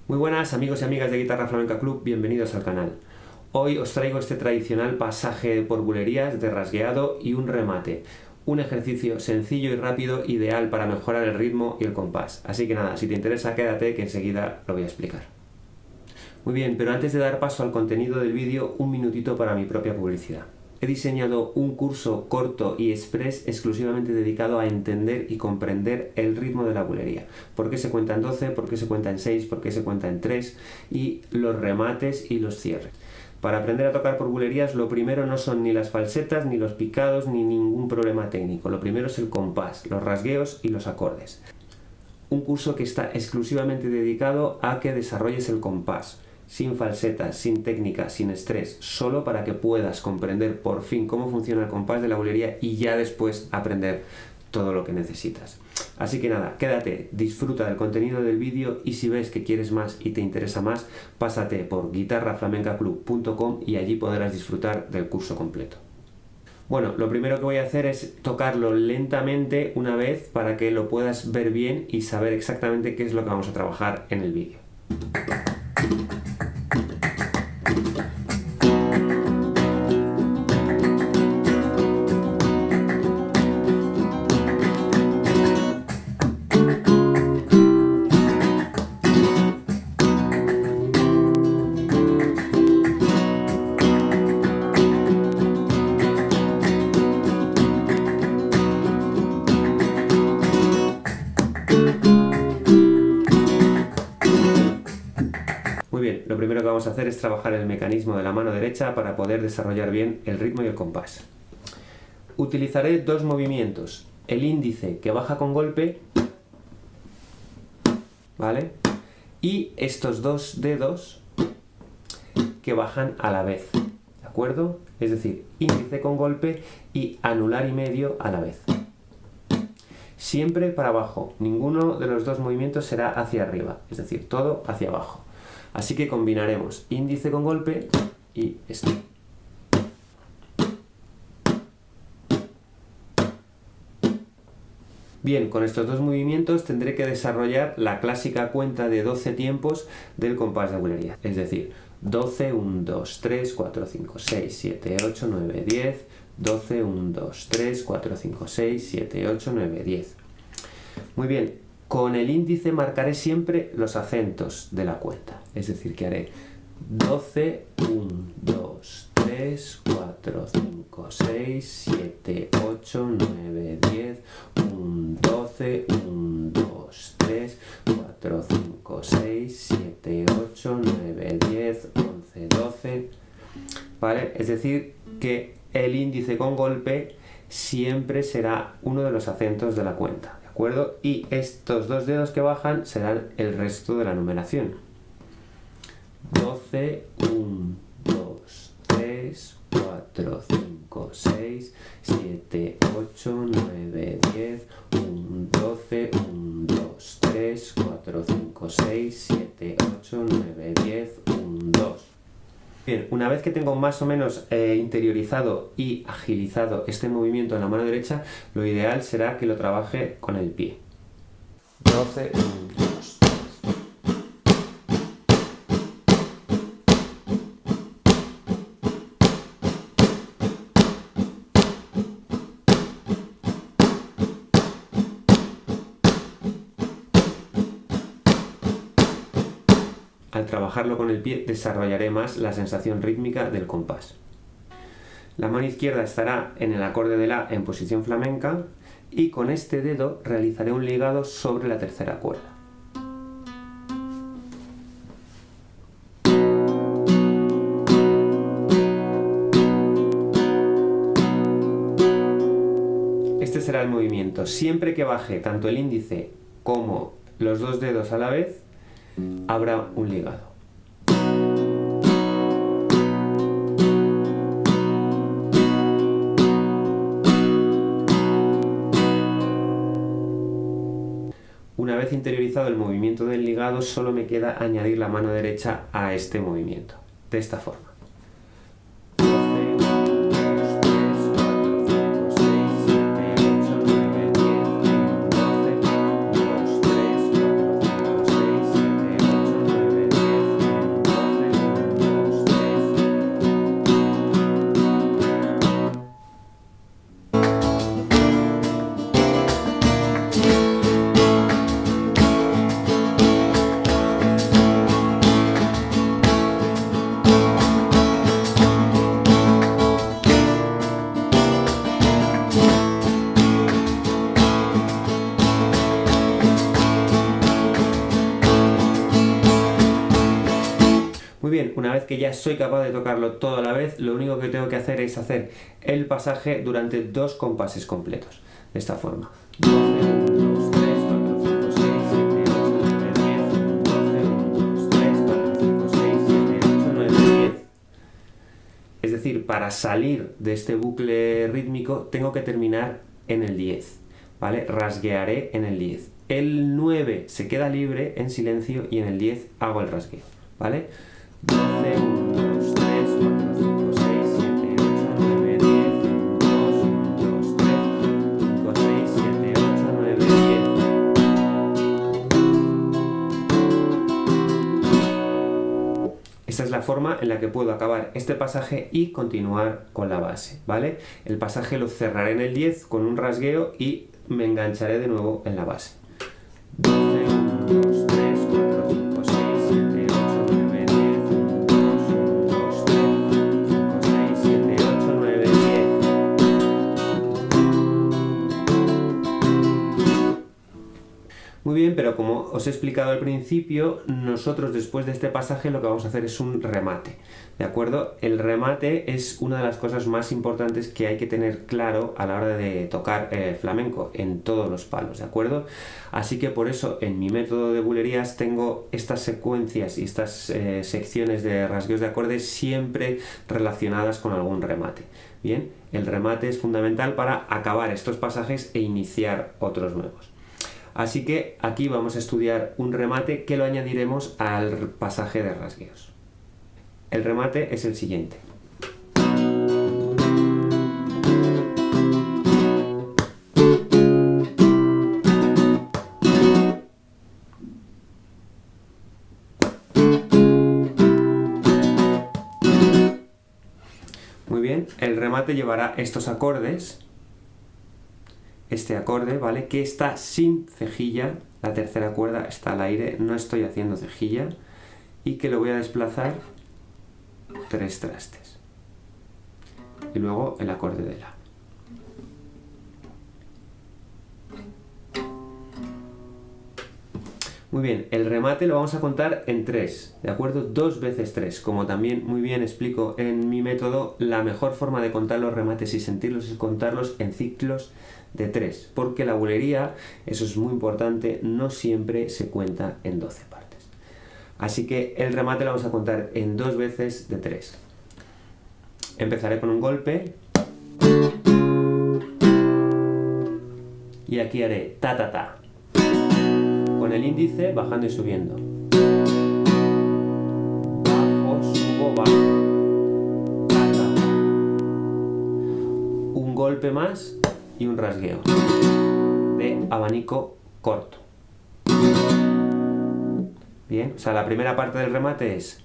Muy buenas amigos y amigas de Guitarra Flamenca Club, bienvenidos al canal. Hoy os traigo este tradicional pasaje por bulerías de rasgueado y un remate. Un ejercicio sencillo y rápido, ideal para mejorar el ritmo y el compás. Así que nada, si te interesa quédate que enseguida lo voy a explicar. Muy bien, pero antes de dar paso al contenido del vídeo, un minutito para mi propia publicidad. He diseñado un curso corto y express exclusivamente dedicado a entender y comprender el ritmo de la bulería. ¿Por qué se cuenta en 12? ¿Por qué se cuenta en 6? ¿Por qué se cuenta en 3? Y los remates y los cierres. Para aprender a tocar por bulerías, lo primero no son ni las falsetas, ni los picados, ni ningún problema técnico. Lo primero es el compás, los rasgueos y los acordes. Un curso que está exclusivamente dedicado a que desarrolles el compás. Sin falsetas, sin técnica, sin estrés, solo para que puedas comprender por fin cómo funciona el compás de la bulería y ya después aprender todo lo que necesitas. Así que nada, quédate, disfruta del contenido del vídeo y si ves que quieres más y te interesa más, pásate por guitarraflamencaclub.com y allí podrás disfrutar del curso completo. Bueno, lo primero que voy a hacer es tocarlo lentamente una vez para que lo puedas ver bien y saber exactamente qué es lo que vamos a trabajar en el vídeo. Muy bien, lo primero que vamos a hacer es trabajar el mecanismo de la mano derecha para poder desarrollar bien el ritmo y el compás. Utilizaré dos movimientos, el índice que baja con golpe, ¿vale? Y estos dos dedos que bajan a la vez, ¿de acuerdo? Es decir, índice con golpe y anular y medio a la vez. Siempre para abajo, ninguno de los dos movimientos será hacia arriba, es decir, todo hacia abajo. Así que combinaremos índice con golpe y esto. Bien, con estos dos movimientos tendré que desarrollar la clásica cuenta de 12 tiempos del compás de bulería. Es decir, 12, 1, 2, 3, 4, 5, 6, 7, 8, 9, 10, 12, 1, 2, 3, 4, 5, 6, 7, 8, 9, 10. Muy bien. Con el índice marcaré siempre los acentos de la cuenta, es decir, que haré 12, 1, 2, 3, 4, 5, 6, 7, 8, 9, 10, 1, 12, 1, 2, 3, 4, 5, 6, 7, 8, 9, 10, 11, 12, ¿vale? Es decir, que el índice con golpe siempre será uno de los acentos de la cuenta. ¿De acuerdo? Y estos dos dedos que bajan serán el resto de la numeración. 12, 1, 2, 3, 4, 5, 6, 7, 8, 9, 10, 1, 12, 1, 2, 3, 4, 5, 6, 7, 8, 9, 10, 1, 2. Bien, una vez que tengo más o menos interiorizado y agilizado este movimiento en la mano derecha, lo ideal será que lo trabaje con el pie. 12, 1, 2, 3. Al trabajarlo con el pie desarrollaré más la sensación rítmica del compás. La mano izquierda estará en el acorde de La en posición flamenca y con este dedo realizaré un ligado sobre la tercera cuerda. Este será el movimiento. Siempre que baje tanto el índice como los dos dedos a la vez, habrá un ligado. Una vez interiorizado el movimiento del ligado, solo me queda añadir la mano derecha a este movimiento, de esta forma. 12, 1, 2, 3, 4, 5, 6, 7, 8, 9, 10, 12, 1, 2, 3, 4, 5, 6, 7, 8, 9, 10, 12, 1, 2, 3. Muy bien, una vez que ya soy capaz de tocarlo todo a la vez, lo único que tengo que hacer es hacer el pasaje durante 2 compases completos, de esta forma. 12, 1, 2, 3, 4, 5, 6, 7, 8, 9, 10, 12, 1, 2, 3, 4, 5, 6, 7, 8, 9, 10. Es decir, para salir de este bucle rítmico tengo que terminar en el 10, ¿vale? Rasguearé en el 10. El 9 se queda libre en silencio y en el 10 hago el rasgueo, ¿vale? 12, 1, 2, 3, 4, 5, 6, 7, 8, 9, 10, 2, 1, 2, 3, 5, 6, 7, 8, 9, 10. Esta es la forma en la que puedo acabar este pasaje y continuar con la base, ¿vale? El pasaje lo cerraré en el 10 con un rasgueo y me engancharé de nuevo en la base. 12, 1, 2, 3, 4, 5, 6, 7, 8, 9, 10, 2, 1, 2, 3, 5, 6, 7, 8, 9, 10. Muy bien, pero como os he explicado al principio, nosotros después de este pasaje lo que vamos a hacer es un remate, ¿de acuerdo? El remate es una de las cosas más importantes que hay que tener claro a la hora de tocar flamenco en todos los palos, ¿de acuerdo? Así que por eso en mi método de bulerías tengo estas secuencias y estas secciones de rasgueos de acordes siempre relacionadas con algún remate. Bien, el remate es fundamental para acabar estos pasajes e iniciar otros nuevos. Así que aquí vamos a estudiar un remate que lo añadiremos al pasaje de rasgueos. El remate es el siguiente. Muy bien, el remate llevará estos acordes. Este acorde, ¿vale? Que está sin cejilla, la tercera cuerda está al aire, no estoy haciendo cejilla, y que lo voy a desplazar 3 trastes. Y luego el acorde de La. Muy bien, el remate lo vamos a contar en 3, ¿de acuerdo? 2 veces 3. Como también muy bien explico en mi método, la mejor forma de contar los remates y sentirlos es contarlos en ciclos de 3, porque la bulería, eso es muy importante, no siempre se cuenta en 12 partes. Así que el remate lo vamos a contar en 2 veces de 3. Empezaré con un golpe y aquí haré ta ta ta, con el índice bajando y subiendo. Bajo, subo, bajo. Ta, ta, ta. Un golpe más y un rasgueo de abanico corto. Bien, o sea, la primera parte del remate es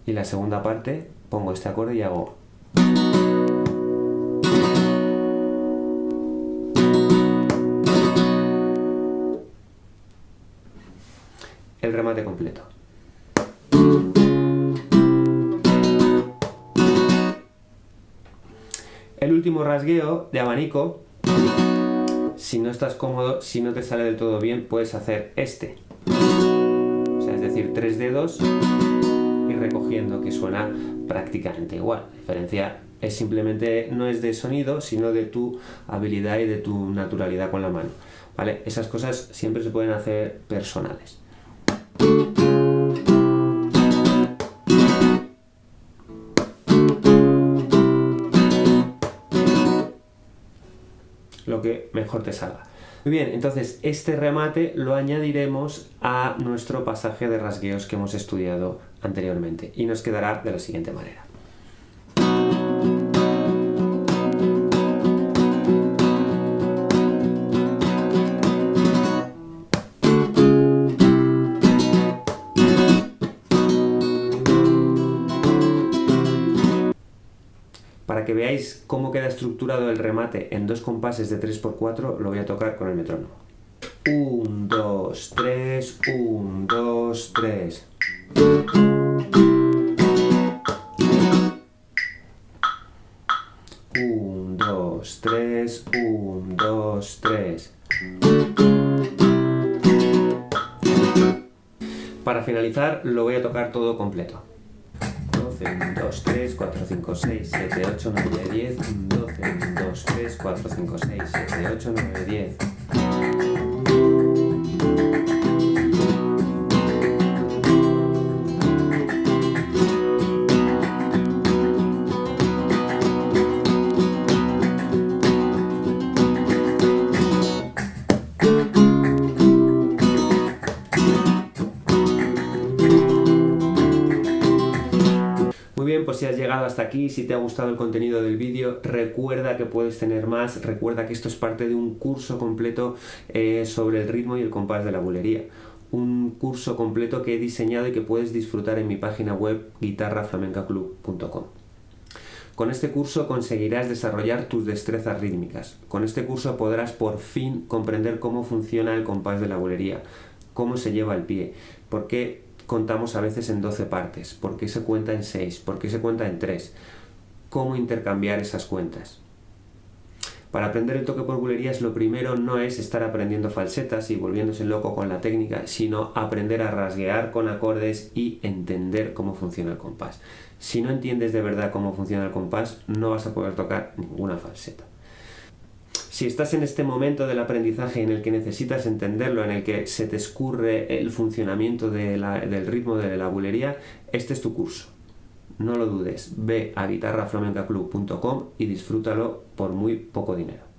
y la segunda parte pongo este acorde y hago el remate completo. El último rasgueo de abanico, si no estás cómodo, si no te sale del todo bien, puedes hacer este. O sea, es decir, 3 dedos y recogiendo, que suena prácticamente igual. La diferencia es simplemente, no es de sonido, sino de tu habilidad y de tu naturalidad con la mano, ¿vale? Esas cosas siempre se pueden hacer personales. lo que mejor te salga. Muy bien, entonces este remate lo añadiremos a nuestro pasaje de rasgueos que hemos estudiado anteriormente y nos quedará de la siguiente manera. Para que veáis cómo queda estructurado el remate en dos compases de 3×4, lo voy a tocar con el metrónomo. 1, 2, 3, 1, 2, 3. Un, dos, tres, 1, 2, 3. Para finalizar, lo voy a tocar todo completo. 12, 1, 2, 3, 4, 5, 6, 7, 8, 9, 10. 12, 1, 2, 3, 4, 5, 6, 7, 8, 9, 10. Muy bien, pues si has llegado hasta aquí, si te ha gustado el contenido del vídeo, recuerda que puedes tener más, recuerda que esto es parte de un curso completo sobre el ritmo y el compás de la bulería. Un curso completo que he diseñado y que puedes disfrutar en mi página web guitarraflamencaclub.com. Con este curso conseguirás desarrollar tus destrezas rítmicas. Con este curso podrás por fin comprender cómo funciona el compás de la bulería, cómo se lleva el pie, por qué contamos a veces en 12 partes, por qué se cuenta en 6, por qué se cuenta en 3, cómo intercambiar esas cuentas. Para aprender el toque por bulerías, lo primero no es estar aprendiendo falsetas y volviéndose loco con la técnica, sino aprender a rasguear con acordes y entender cómo funciona el compás. Si no entiendes de verdad cómo funciona el compás, no vas a poder tocar ninguna falseta. Si estás en este momento del aprendizaje en el que necesitas entenderlo, en el que se te escurre el funcionamiento del ritmo de la bulería, este es tu curso. No lo dudes, ve a guitarraflamencaclub.com y disfrútalo por muy poco dinero.